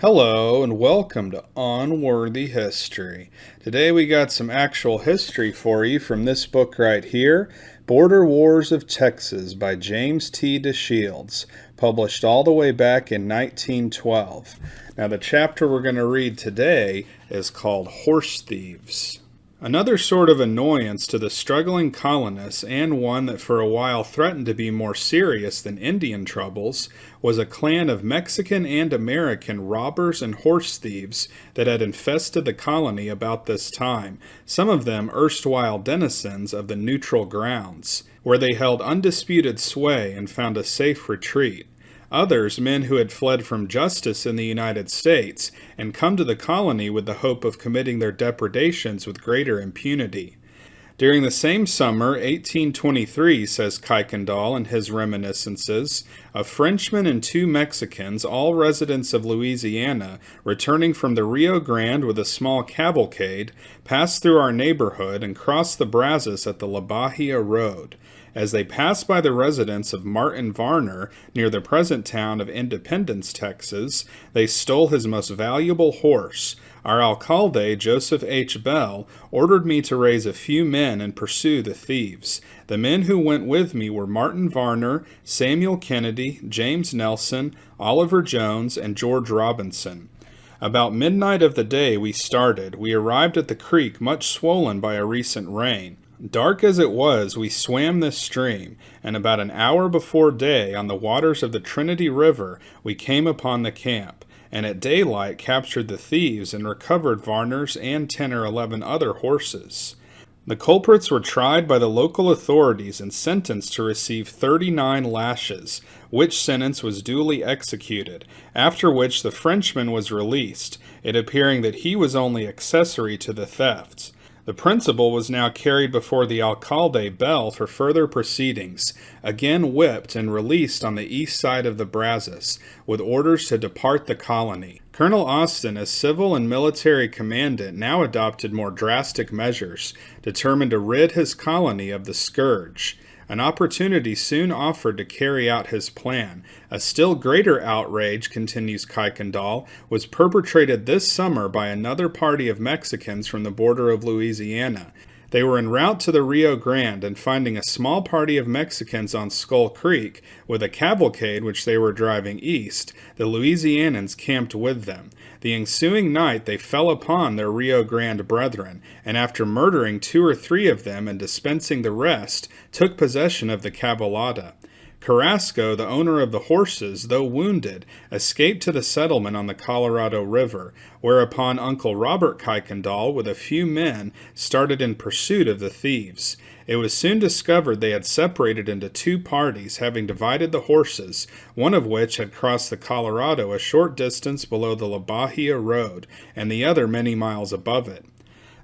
Hello and welcome to Unworthy History. Today we got some actual history for you from this book right here, Border Wars of Texas by James T. Deshields, published all the way back in 1912. Now the chapter we're going to read today is called Horse Thieves. Another sort of annoyance to the struggling colonists, and one that for a while threatened to be more serious than Indian troubles, was a clan of Mexican and American robbers and horse thieves that had infested the colony about this time, some of them erstwhile denizens of the neutral grounds, where they held undisputed sway and found a safe retreat. Others, men who had fled from justice in the United States and come to the colony with the hope of committing their depredations with greater impunity. During the same summer, 1823, says Kuykendall in his reminiscences, a Frenchman and two Mexicans, all residents of Louisiana, returning from the Rio Grande with a small cavalcade, passed through our neighborhood and crossed the Brazos at the La Bahia Road. As they passed by the residence of Martin Varner near the present town of Independence, Texas, they stole his most valuable horse. Our alcalde, Joseph H. Bell, ordered me to raise a few men and pursue the thieves. The men who went with me were Martin Varner, Samuel Kennedy, James Nelson, Oliver Jones, and George Robinson. About midnight of the day we started, we arrived at the creek much swollen by a recent rain. Dark as it was, we swam this stream, and about an hour before day, on the waters of the Trinity River, we came upon the camp, and at daylight captured the thieves and recovered Varner's and 10 or 11 other horses. The culprits were tried by the local authorities and sentenced to receive 39 lashes, which sentence was duly executed, after which the Frenchman was released, it appearing that he was only accessory to the thefts. The principal was now carried before the alcalde Bell for further proceedings, again whipped and released on the east side of the Brazos, with orders to depart the colony. Colonel Austin, as civil and military commandant, now adopted more drastic measures, determined to rid his colony of the scourge. An opportunity soon offered to carry out his plan. A still greater outrage, continues Kuykendall, was perpetrated this summer by another party of Mexicans from the border of Louisiana. They were en route to the Rio Grande, and finding a small party of Mexicans on Skull Creek, with a cavalcade which they were driving east, the Louisianans camped with them. The ensuing night they fell upon their Rio Grande brethren, and after murdering 2 or 3 of them and dispensing the rest, took possession of the cavalada. Carrasco, the owner of the horses, though wounded, escaped to the settlement on the Colorado River, whereupon Uncle Robert Kuykendall, with a few men, started in pursuit of the thieves. It was soon discovered they had separated into 2 parties, having divided the horses, one of which had crossed the Colorado a short distance below the La Bahia Road, and the other many miles above it.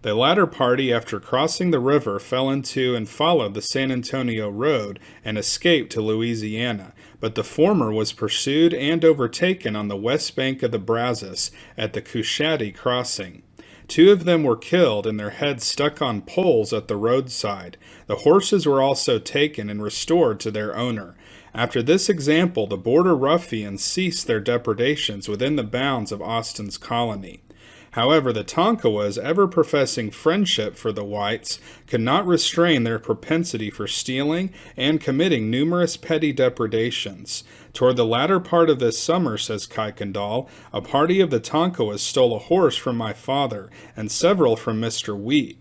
The latter party, after crossing the river, fell into and followed the San Antonio Road and escaped to Louisiana, but the former was pursued and overtaken on the west bank of the Brazos at the Coushatta crossing. 2 of them were killed and their heads stuck on poles at the roadside. The horses were also taken and restored to their owner. After this example, the border ruffians ceased their depredations within the bounds of Austin's colony. However, the Tonkawas, ever professing friendship for the whites, could not restrain their propensity for stealing and committing numerous petty depredations. Toward the latter part of this summer, says Kuykendall, a party of the Tonkawas stole a horse from my father, and several from Mr. Wheat.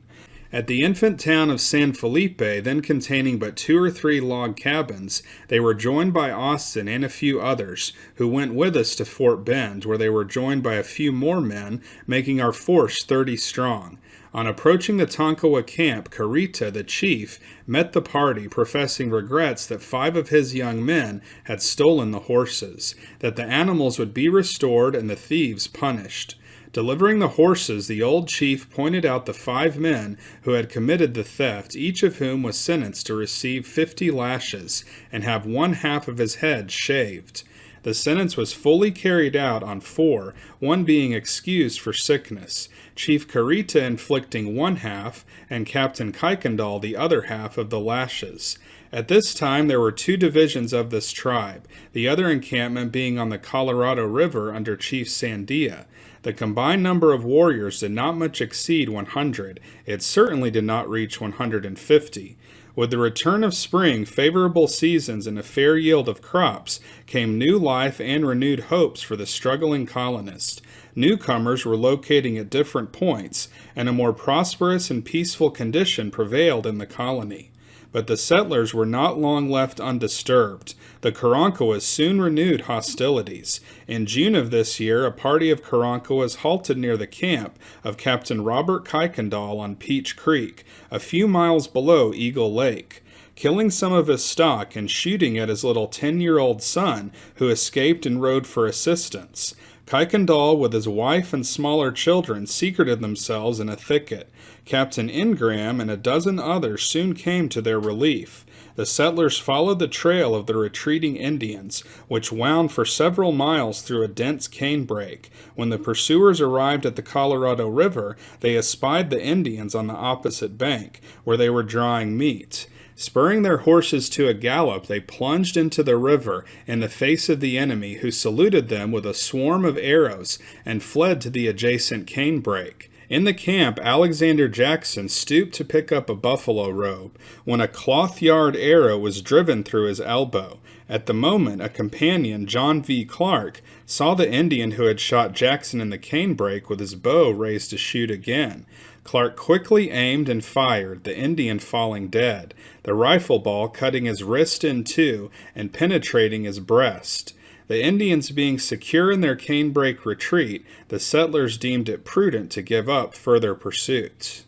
At the infant town of San Felipe, then containing but 2 or 3 log cabins, they were joined by Austin and a few others, who went with us to Fort Bend, where they were joined by a few more men, making our force 30 strong. On approaching the Tonkawa camp, Carita, the chief, met the party, professing regrets that 5 of his young men had stolen the horses, that the animals would be restored and the thieves punished. Delivering the horses, the old chief pointed out the 5 men who had committed the theft, each of whom was sentenced to receive 50 lashes and have 1/2 of his head shaved. The sentence was fully carried out on 4, one being excused for sickness, Chief Carita inflicting 1/2 and Captain Kuykendall the other half of the lashes. At this time, there were two divisions of this tribe, the other encampment being on the Colorado River under Chief Sandia. The combined number of warriors did not much exceed 100. It certainly did not reach 150. With the return of spring, favorable seasons, and a fair yield of crops, came new life and renewed hopes for the struggling colonists. Newcomers were locating at different points, and a more prosperous and peaceful condition prevailed in the colony. But the settlers were not long left undisturbed. The Karankawas soon renewed hostilities. In June of this year, a party of Karankawas halted near the camp of Captain Robert Kuykendall on Peach Creek, a few miles below Eagle Lake. Killing some of his stock and shooting at his little 10-year-old son, who escaped and rode for assistance. Kuykendall, with his wife and smaller children, secreted themselves in a thicket. Captain Ingram and a dozen others soon came to their relief. The settlers followed the trail of the retreating Indians, which wound for several miles through a dense canebrake. When the pursuers arrived at the Colorado River, they espied the Indians on the opposite bank, where they were drying meat. Spurring their horses to a gallop, they plunged into the river in the face of the enemy, who saluted them with a swarm of arrows and fled to the adjacent canebrake. In the camp, Alexander Jackson stooped to pick up a buffalo robe, when a cloth-yard arrow was driven through his elbow. At the moment, a companion, John V. Clark, saw the Indian who had shot Jackson in the canebrake with his bow raised to shoot again. Clark quickly aimed and fired, the Indian falling dead, the rifle ball cutting his wrist in two and penetrating his breast. The Indians being secure in their canebrake retreat, the settlers deemed it prudent to give up further pursuit.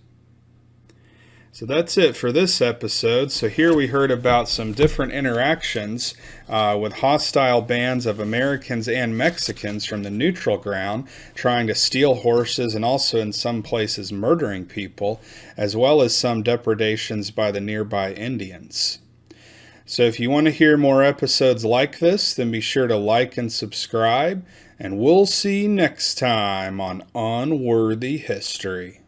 So that's it for this episode. So here we heard about some different interactions with hostile bands of Americans and Mexicans from the neutral ground trying to steal horses and also in some places murdering people, as well as some depredations by the nearby Indians. So if you want to hear more episodes like this, then be sure to like and subscribe, and we'll see you next time on Unworthy History.